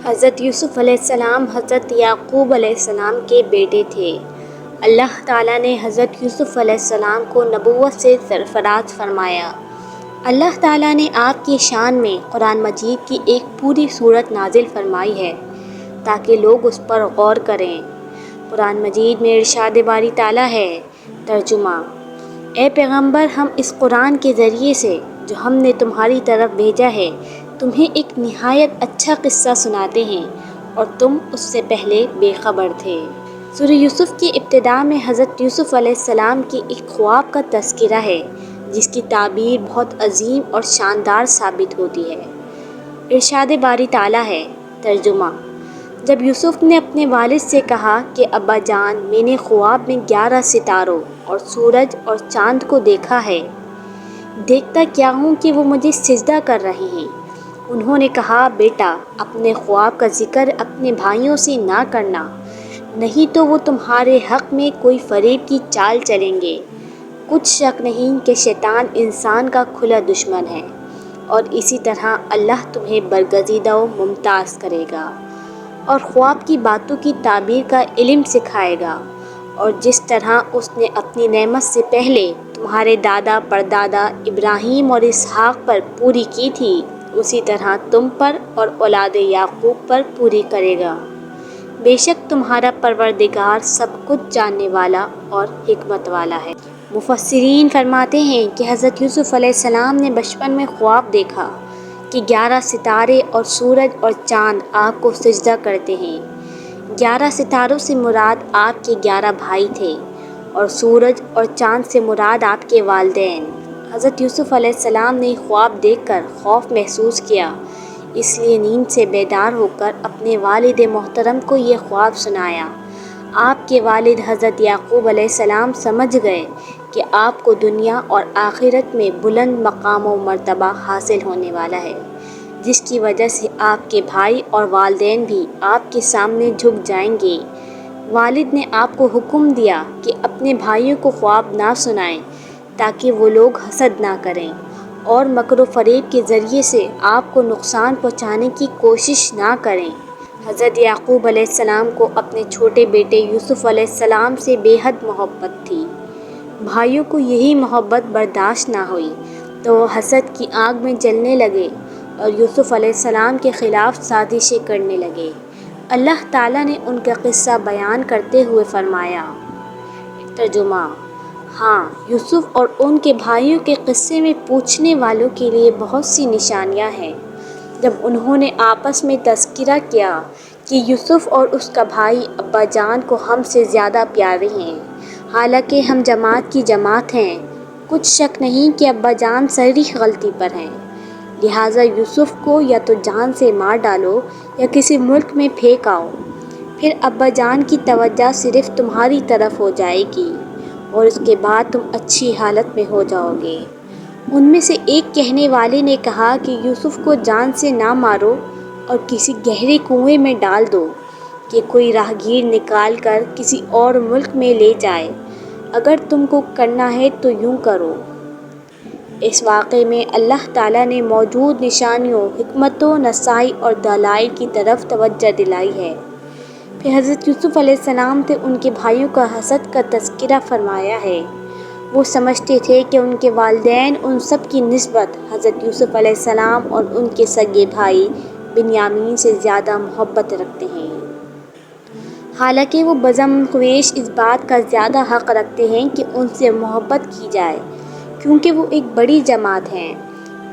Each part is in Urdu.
حضرت یوسف علیہ السلام حضرت یعقوب علیہ السلام کے بیٹے تھے۔ اللہ تعالیٰ نے حضرت یوسف علیہ السلام کو نبوت سے سرفراز فرمایا۔ اللہ تعالیٰ نے آپ کی شان میں قرآن مجید کی ایک پوری سورت نازل فرمائی ہے تاکہ لوگ اس پر غور کریں۔ قرآن مجید میں ارشاد باری تعالیٰ ہے، ترجمہ: اے پیغمبر، ہم اس قرآن کے ذریعے سے جو ہم نے تمہاری طرف بھیجا ہے تمہیں ایک نہایت اچھا قصہ سناتے ہیں اور تم اس سے پہلے بے خبر تھے۔ سورہ یوسف کی ابتدا میں حضرت یوسف علیہ السلام کی ایک خواب کا تذکرہ ہے جس کی تعبیر بہت عظیم اور شاندار ثابت ہوتی ہے۔ ارشاد باری تعالیٰ ہے، ترجمہ: جب یوسف نے اپنے والد سے کہا کہ ابا جان، میں نے خواب میں 11 ستاروں اور سورج اور چاند کو دیکھا ہے، دیکھتا کیا ہوں کہ وہ مجھے سجدہ کر رہے ہیں۔ انہوں نے کہا، بیٹا، اپنے خواب کا ذکر اپنے بھائیوں سے نہ کرنا، نہیں تو وہ تمہارے حق میں کوئی فریب کی چال چلیں گے۔ کچھ شک نہیں کہ شیطان انسان کا کھلا دشمن ہے، اور اسی طرح اللہ تمہیں برگزیدہ و ممتاز کرے گا اور خواب کی باتوں کی تعبیر کا علم سکھائے گا، اور جس طرح اس نے اپنی نعمت سے پہلے تمہارے دادا پردادا ابراہیم اور اسحاق پر پوری کی تھی، اسی طرح تم پر اور اولاد یعقوب پر پوری کرے گا۔ بے شک تمہارا پروردگار سب کچھ جاننے والا اور حکمت والا ہے۔ مفسرین فرماتے ہیں کہ حضرت یوسف علیہ السلام نے بچپن میں خواب دیکھا کہ 11 ستارے اور سورج اور چاند آپ کو سجدہ کرتے ہیں۔ 11 ستاروں سے مراد آپ کے 11 بھائی تھے اور سورج اور چاند سے مراد آپ کے والدین۔ حضرت یوسف علیہ السلام نے خواب دیکھ کر خوف محسوس کیا، اس لیے نیند سے بیدار ہو کر اپنے والد محترم کو یہ خواب سنایا۔ آپ کے والد حضرت یعقوب علیہ السلام سمجھ گئے کہ آپ کو دنیا اور آخرت میں بلند مقام و مرتبہ حاصل ہونے والا ہے، جس کی وجہ سے آپ کے بھائی اور والدین بھی آپ کے سامنے جھک جائیں گے۔ والد نے آپ کو حکم دیا کہ اپنے بھائیوں کو خواب نہ سنائیں تاکہ وہ لوگ حسد نہ کریں اور مکر و فریب کے ذریعے سے آپ کو نقصان پہنچانے کی کوشش نہ کریں۔ حضرت یعقوب علیہ السلام کو اپنے چھوٹے بیٹے یوسف علیہ السلام سے بے حد محبت تھی۔ بھائیوں کو یہی محبت برداشت نہ ہوئی تو وہ حسد کی آگ میں جلنے لگے اور یوسف علیہ السلام کے خلاف سازشیں کرنے لگے۔ اللہ تعالیٰ نے ان کا قصہ بیان کرتے ہوئے فرمایا، ترجمہ: ہاں، یوسف اور ان کے بھائیوں کے قصے میں پوچھنے والوں کے لیے بہت سی نشانیاں ہیں۔ جب انہوں نے آپس میں تذکرہ کیا کہ یوسف اور اس کا بھائی ابا جان کو ہم سے زیادہ پیارے ہیں، حالانکہ ہم جماعت کی جماعت ہیں، کچھ شک نہیں کہ ابا جان صریح غلطی پر ہیں، لہٰذا یوسف کو یا تو جان سے مار ڈالو یا کسی ملک میں پھینک آؤ، پھر ابا جان کی توجہ صرف تمہاری طرف ہو جائے گی اور اس کے بعد تم اچھی حالت میں ہو جاؤ گے۔ ان میں سے ایک کہنے والے نے کہا کہ یوسف کو جان سے نہ مارو اور کسی گہرے کنویں میں ڈال دو کہ کوئی راہگیر نکال کر کسی اور ملک میں لے جائے، اگر تم کو کرنا ہے تو یوں کرو۔ اس واقعے میں اللہ تعالیٰ نے موجود نشانیوں، حکمتوں، نصائح اور دلائل کی طرف توجہ دلائی ہے۔ پھر حضرت یوسف علیہ السلام سے ان کے بھائیوں کا حسد کا تذکرہ فرمایا ہے۔ وہ سمجھتے تھے کہ ان کے والدین ان سب کی نسبت حضرت یوسف علیہ السلام اور ان کے سگے بھائی بنیامین سے زیادہ محبت رکھتے ہیں، حالانکہ وہ بزم خیش اس بات کا زیادہ حق رکھتے ہیں کہ ان سے محبت کی جائے کیونکہ وہ ایک بڑی جماعت ہیں۔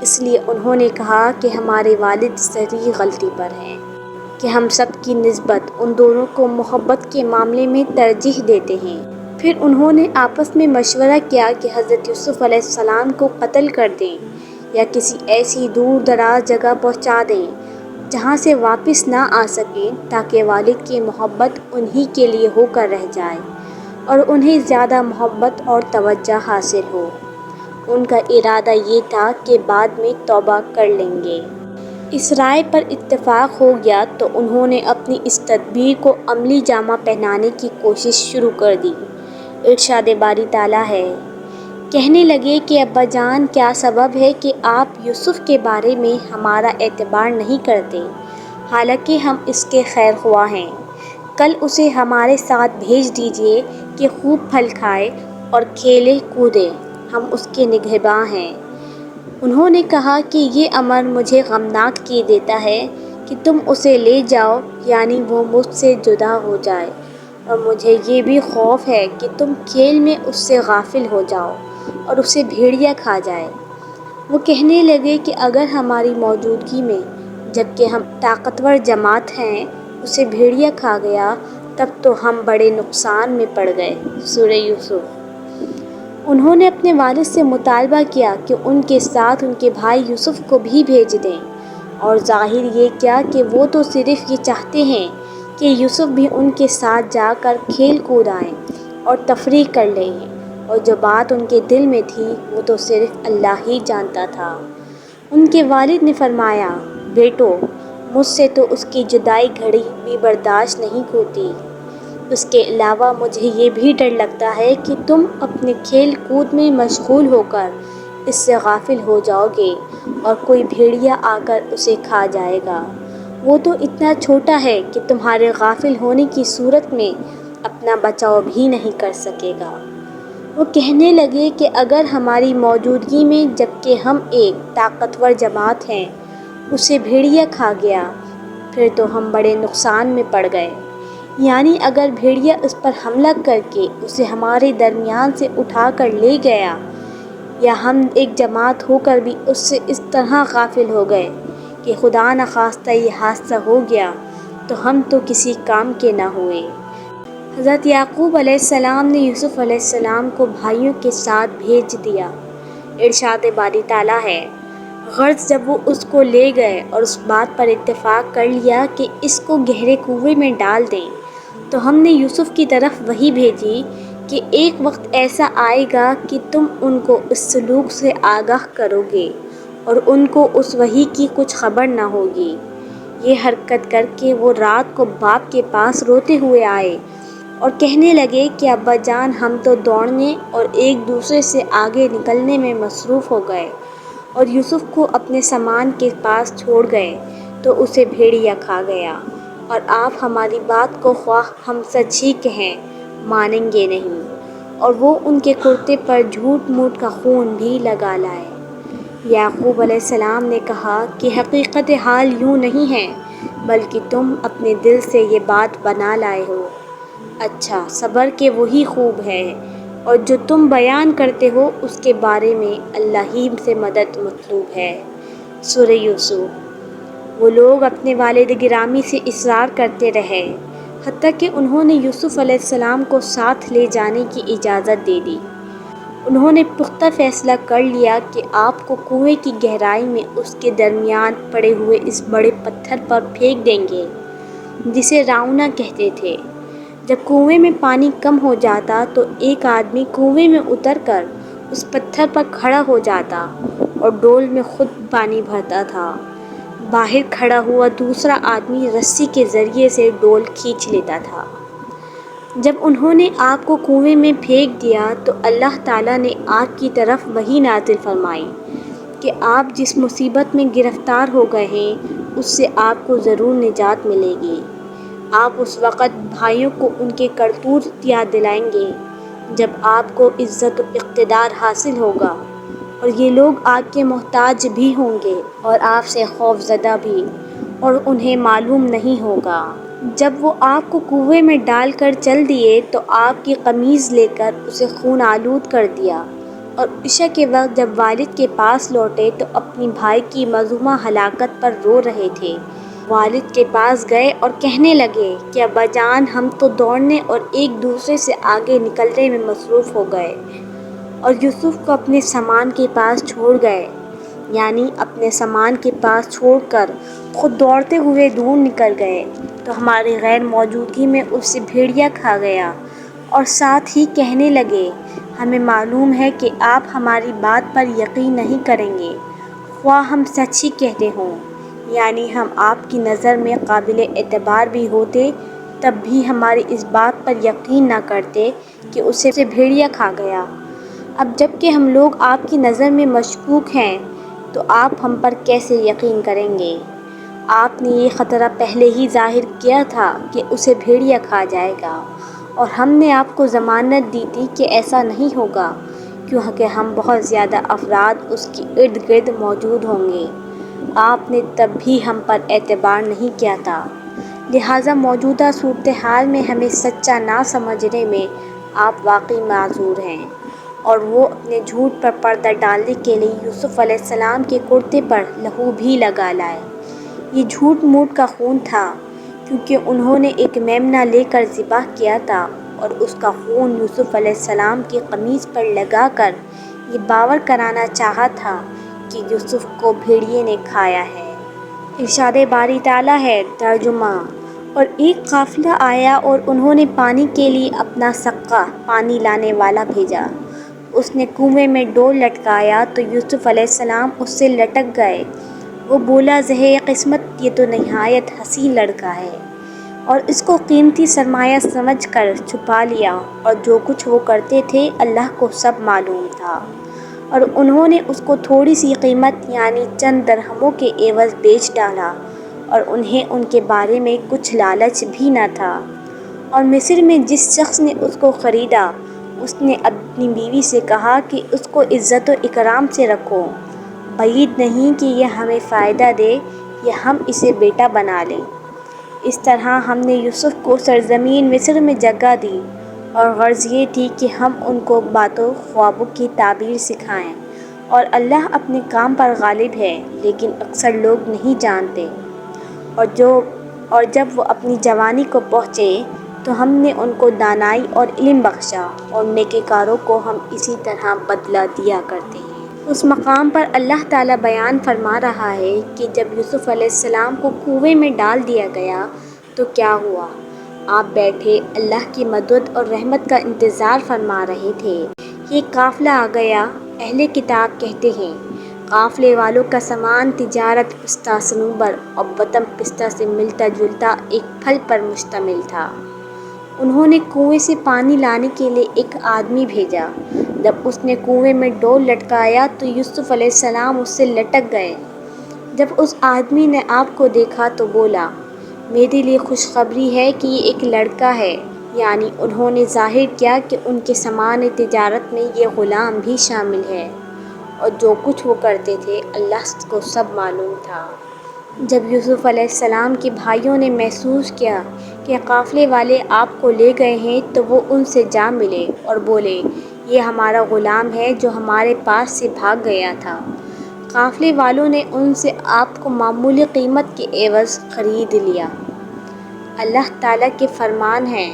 اس لیے انہوں نے کہا کہ ہمارے والد صریح غلطی پر ہیں کہ ہم سب کی نسبت ان دونوں کو محبت کے معاملے میں ترجیح دیتے ہیں۔ پھر انہوں نے آپس میں مشورہ کیا کہ حضرت یوسف علیہ السلام کو قتل کر دیں یا کسی ایسی دور دراز جگہ پہنچا دیں جہاں سے واپس نہ آ سکیں تاکہ والد کی محبت انہی کے لیے ہو کر رہ جائے اور انہیں زیادہ محبت اور توجہ حاصل ہو۔ ان کا ارادہ یہ تھا کہ بعد میں توبہ کر لیں گے۔ اس رائے پر اتفاق ہو گیا تو انہوں نے اپنی اس تدبیر کو عملی جامہ پہنانے کی کوشش شروع کر دی۔ ارشاد باری تعالیٰ ہے، کہنے لگے کہ ابا جان، کیا سبب ہے کہ آپ یوسف کے بارے میں ہمارا اعتبار نہیں کرتے، حالانکہ ہم اس کے خیر خواہ ہیں۔ کل اسے ہمارے ساتھ بھیج دیجیے کہ خوب پھل کھائے اور کھیلے کودے، ہم اس کے نگہباں ہیں۔ انہوں نے کہا کہ یہ امر مجھے غمناک کیے دیتا ہے کہ تم اسے لے جاؤ، یعنی وہ مجھ سے جدا ہو جائے، اور مجھے یہ بھی خوف ہے کہ تم کھیل میں اس سے غافل ہو جاؤ اور اسے بھیڑیا کھا جائے۔ وہ کہنے لگے کہ اگر ہماری موجودگی میں، جبکہ ہم طاقتور جماعت ہیں، اسے بھیڑیا کھا گیا تب تو ہم بڑے نقصان میں پڑ گئے۔ سورہ یوسف۔ انہوں نے اپنے والد سے مطالبہ کیا کہ ان کے ساتھ ان کے بھائی یوسف کو بھی بھیج دیں، اور ظاہر یہ کیا کہ وہ تو صرف یہ چاہتے ہیں کہ یوسف بھی ان کے ساتھ جا کر کھیل کود آئیں اور تفریح کر لیں، اور جو بات ان کے دل میں تھی وہ تو صرف اللہ ہی جانتا تھا۔ ان کے والد نے فرمایا، بیٹو، مجھ سے تو اس کی جدائی گھڑی بھی برداشت نہیں ہوتی۔ اس کے علاوہ مجھے یہ بھی ڈر لگتا ہے کہ تم اپنے کھیل کود میں مشغول ہو کر اس سے غافل ہو جاؤ گے اور کوئی بھیڑیا آ کر اسے کھا جائے گا۔ وہ تو اتنا چھوٹا ہے کہ تمہارے غافل ہونے کی صورت میں اپنا بچاؤ بھی نہیں کر سکے گا۔ وہ کہنے لگے کہ اگر ہماری موجودگی میں، جبکہ ہم ایک طاقتور جماعت ہیں، اسے بھیڑیا کھا گیا، پھر تو ہم بڑے نقصان میں پڑ گئے۔ یعنی اگر بھیڑیا اس پر حملہ کر کے اسے ہمارے درمیان سے اٹھا کر لے گیا، یا ہم ایک جماعت ہو کر بھی اس سے اس طرح غافل ہو گئے کہ خدا نخواستہ یہ حادثہ ہو گیا، تو ہم تو کسی کام کے نہ ہوئے۔ حضرت یعقوب علیہ السلام نے یوسف علیہ السلام کو بھائیوں کے ساتھ بھیج دیا۔ ارشاد باری تعالیٰ ہے، غرض جب وہ اس کو لے گئے اور اس بات پر اتفاق کر لیا کہ اس کو گہرے کنویں میں ڈال دیں، تو ہم نے یوسف کی طرف وحی بھیجی کہ ایک وقت ایسا آئے گا کہ تم ان کو اس سلوک سے آگاہ کرو گے اور ان کو اس وحی کی کچھ خبر نہ ہوگی۔ یہ حرکت کر کے وہ رات کو باپ کے پاس روتے ہوئے آئے اور کہنے لگے کہ ابا جان، ہم تو دوڑنے اور ایک دوسرے سے آگے نکلنے میں مصروف ہو گئے اور یوسف کو اپنے سامان کے پاس چھوڑ گئے تو اسے بھیڑیا کھا گیا، اور آپ ہماری بات کو خواہ ہم سچ ہی کہیں مانیں گے نہیں۔ اور وہ ان کے کرتے پر جھوٹ موٹ کا خون بھی لگا لائے۔ یعقوب علیہ السلام نے کہا کہ حقیقت حال یوں نہیں ہے، بلکہ تم اپنے دل سے یہ بات بنا لائے ہو۔ اچھا، صبر کہ وہی خوب ہے، اور جو تم بیان کرتے ہو اس کے بارے میں اللہ ہی سے مدد مطلوب ہے۔ سورہ یوسف۔ وہ لوگ اپنے والد گرامی سے اصرار کرتے رہے، حتیٰ کہ انہوں نے یوسف علیہ السلام کو ساتھ لے جانے کی اجازت دے دی۔ انہوں نے پختہ فیصلہ کر لیا کہ آپ کو کنویں کی گہرائی میں اس کے درمیان پڑے ہوئے اس بڑے پتھر پر پھینک دیں گے جسے راؤنا کہتے تھے۔ جب کنویں میں پانی کم ہو جاتا تو ایک آدمی کنویں میں اتر کر اس پتھر پر کھڑا ہو جاتا اور ڈول میں خود پانی بھرتا تھا۔ باہر کھڑا ہوا دوسرا آدمی رسی کے ذریعے سے ڈول کھینچ لیتا تھا۔ جب انہوں نے آپ کو کنویں میں پھینک دیا تو اللہ تعالیٰ نے آپ کی طرف وحی نازل فرمائی کہ آپ جس مصیبت میں گرفتار ہو گئے ہیں اس سے آپ کو ضرور نجات ملے گی۔ آپ اس وقت بھائیوں کو ان کے کرتوت یاد دلائیں گے جب آپ کو عزت و اقتدار حاصل ہوگا، اور یہ لوگ آپ کے محتاج بھی ہوں گے اور آپ سے خوف زدہ بھی، اور انہیں معلوم نہیں ہوگا۔ جب وہ آپ کو کنویں میں ڈال کر چل دیے تو آپ کی قمیض لے کر اسے خون آلود کر دیا، اور عشاء کے وقت جب والد کے پاس لوٹے تو اپنی بھائی کی مذمومہ ہلاکت پر رو رہے تھے۔ والد کے پاس گئے اور کہنے لگے کہ ابا جان، ہم تو دوڑنے اور ایک دوسرے سے آگے نکلنے میں مصروف ہو گئے اور یوسف کو اپنے سامان کے پاس چھوڑ گئے، یعنی اپنے سامان کے پاس چھوڑ کر خود دوڑتے ہوئے دور نکل گئے، تو ہماری غیر موجودگی میں اسے بھیڑیا کھا گیا، اور ساتھ ہی کہنے لگے، ہمیں معلوم ہے کہ آپ ہماری بات پر یقین نہیں کریں گے، خواہ ہم سچ ہی کہتے ہوں، یعنی ہم آپ کی نظر میں قابل اعتبار بھی ہوتے تب بھی ہماری اس بات پر یقین نہ کرتے کہ اسے بھیڑیا کھا گیا۔ اب جب کہ ہم لوگ آپ کی نظر میں مشکوک ہیں تو آپ ہم پر کیسے یقین کریں گے؟ آپ نے یہ خطرہ پہلے ہی ظاہر کیا تھا کہ اسے بھیڑیا کھا جائے گا، اور ہم نے آپ کو ضمانت دی تھی کہ ایسا نہیں ہوگا، کیونکہ ہم بہت زیادہ افراد اس کے ارد گرد موجود ہوں گے۔ آپ نے تب بھی ہم پر اعتبار نہیں کیا تھا، لہٰذا موجودہ صورتحال میں ہمیں سچا نہ سمجھنے میں آپ واقعی معذور ہیں۔ اور وہ اپنے جھوٹ پر پردہ ڈالنے کے لیے یوسف علیہ السلام کے کرتے پر لہو بھی لگا لائے۔ یہ جھوٹ موٹ کا خون تھا، کیونکہ انہوں نے ایک میمنہ لے کر ذبح کیا تھا، اور اس کا خون یوسف علیہ السلام کی قمیص پر لگا کر یہ باور کرانا چاہا تھا کہ یوسف کو بھیڑیے نے کھایا ہے۔ ارشاد باری تعالیٰ ہے، ترجمہ: اور ایک قافلہ آیا اور انہوں نے پانی کے لیے اپنا سقا پانی لانے والا بھیجا۔ اس نے کنویں میں ڈول لٹکایا تو یوسف علیہ السلام اس سے لٹک گئے۔ وہ بولا، زہے قسمت، یہ تو نہایت حسین لڑکا ہے، اور اس کو قیمتی سرمایہ سمجھ کر چھپا لیا، اور جو کچھ وہ کرتے تھے اللہ کو سب معلوم تھا، اور انہوں نے اس کو تھوڑی سی قیمت یعنی چند درہموں کے عوض بیچ ڈالا، اور انہیں ان کے بارے میں کچھ لالچ بھی نہ تھا۔ اور مصر میں جس شخص نے اس کو خریدا، اس نے اپنی بیوی سے کہا کہ اس کو عزت و اکرام سے رکھو، بعید نہیں کہ یہ ہمیں فائدہ دے یا ہم اسے بیٹا بنا لیں۔ اس طرح ہم نے یوسف کو سرزمین مصر میں جگہ دی، اور غرض یہ تھی کہ ہم ان کو باتوں خوابوں کی تعبیر سکھائیں، اور اللہ اپنے کام پر غالب ہے، لیکن اکثر لوگ نہیں جانتے۔ اور جب وہ اپنی جوانی کو پہنچے تو ہم نے ان کو دانائی اور علم بخشا، اور نیکوکاروں کو ہم اسی طرح بدلہ دیا کرتے ہیں۔ اس مقام پر اللہ تعالیٰ بیان فرما رہا ہے کہ جب یوسف علیہ السلام کو کنویں میں ڈال دیا گیا تو کیا ہوا۔ آپ بیٹھے اللہ کی مدد اور رحمت کا انتظار فرما رہے تھے۔ یہ قافلہ آ گیا۔ اہل کتاب کہتے ہیں، قافلے والوں کا سامان تجارت پستہ صنوبر اور بطن پستہ سے ملتا جلتا ایک پھل پر مشتمل تھا۔ انہوں نے کنویں سے پانی لانے کے لیے ایک آدمی بھیجا۔ جب اس نے کنویں میں ڈول لٹکایا تو یوسف علیہ السلام اس سے لٹک گئے۔ جب اس آدمی نے آپ کو دیکھا تو بولا، میرے لیے خوشخبری ہے کہ یہ ایک لڑکا ہے، یعنی انہوں نے ظاہر کیا کہ ان کے سامان تجارت میں یہ غلام بھی شامل ہے، اور جو کچھ وہ کرتے تھے اللہ کو سب معلوم تھا۔ جب یوسف علیہ السلام کے بھائیوں نے محسوس کیا کہ قافلے والے آپ کو لے گئے ہیں تو وہ ان سے جا ملے اور بولے، یہ ہمارا غلام ہے جو ہمارے پاس سے بھاگ گیا تھا۔ قافلے والوں نے ان سے آپ کو معمولی قیمت کے عوض خرید لیا۔ اللہ تعالیٰ کے فرمان ہیں،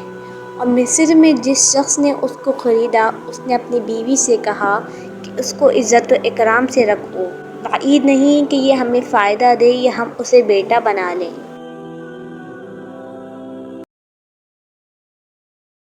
اور مصر میں جس شخص نے اس کو خریدا اس نے اپنی بیوی سے کہا کہ اس کو عزت و اکرام سے رکھو، بعید نہیں کہ یہ ہمیں فائدہ دے یا ہم اسے بیٹا بنا لیں۔